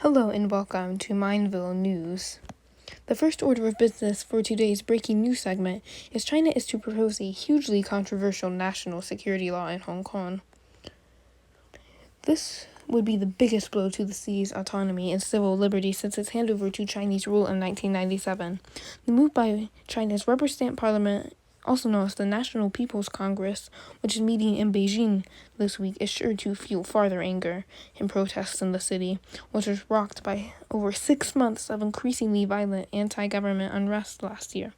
Hello and welcome to Mineville News. The first order of business for today's breaking news segment is China is to propose a hugely controversial national security law in Hong Kong. This would be the biggest blow to the city's autonomy and civil liberties since its handover to Chinese rule in 1997. The move by China's rubber stamp parliament, also known as the National People's Congress, which is meeting in Beijing this week, is sure to fuel farther anger and protests in the city, which was rocked by over 6 months of increasingly violent anti-government unrest last year.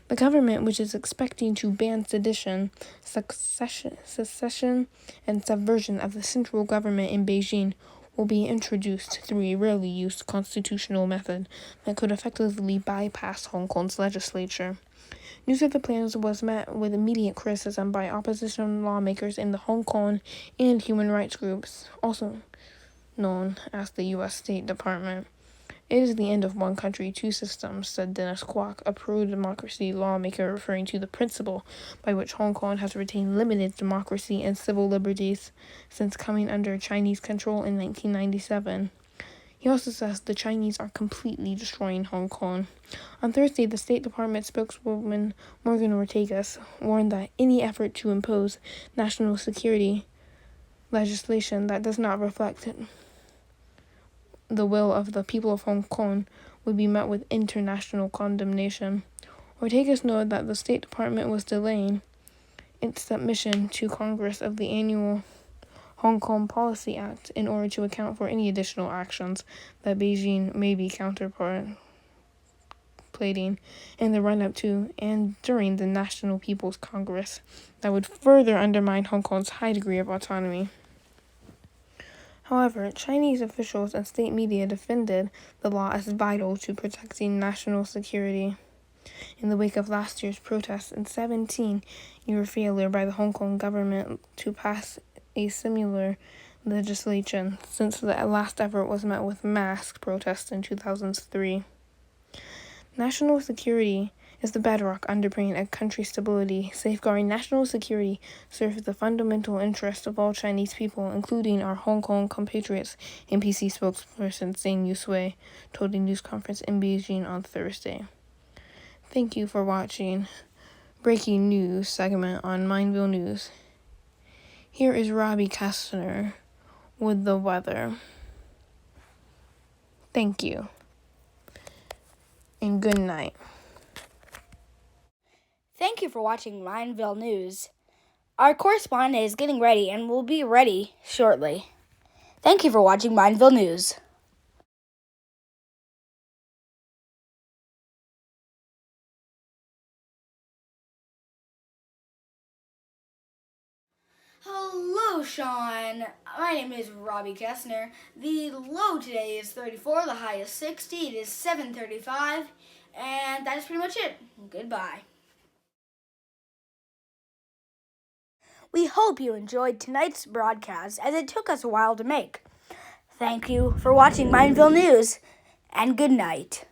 The government, which is expecting to ban sedition, secession, and subversion of the central government in Beijing, will be introduced through a rarely used constitutional method that could effectively bypass Hong Kong's legislature. News of the plans was met with immediate criticism by opposition lawmakers in the Hong Kong and human rights groups, also known as the U.S. State Department. It is the end of one country, two systems, said Dennis Kwok, a pro-democracy lawmaker referring to the principle by which Hong Kong has retained limited democracy and civil liberties since coming under Chinese control in 1997. He also says the Chinese are completely destroying Hong Kong. On Thursday, the State Department spokeswoman Morgan Ortagus warned that any effort to impose national security legislation that does not reflect the will of the people of Hong Kong would be met with international condemnation. Ortagus noted that the State Department was delaying its submission to Congress of the annual Hong Kong Policy Act in order to account for any additional actions that Beijing may be counterplating in the run-up to and during the National People's Congress that would further undermine Hong Kong's high degree of autonomy. However, Chinese officials and state media defended the law as vital to protecting national security. In the wake of last year's protests and 17-year failure by the Hong Kong government to pass a similar legislation, since the last effort was met with mass protests in 2003. National security is the bedrock underpinning a country's stability. Safeguarding national security serves the fundamental interests of all Chinese people, including our Hong Kong compatriots, NPC spokesperson Zhang Yusui told a news conference in Beijing on Thursday. Thank you for watching Breaking News segment on Mineville News. Here is Robbie Kestner with the weather. Thank you. And good night. Thank you for watching Mineville News. Our correspondent is getting ready and will be ready shortly. Thank you for watching Mineville News. Hello, Sean. My name is Robbie Kestner. The low today is 34, the high is 60. It is 7:35, and that is pretty much it. Goodbye. We hope you enjoyed tonight's broadcast, as it took us a while to make. Thank you for watching Mineville News, and good night.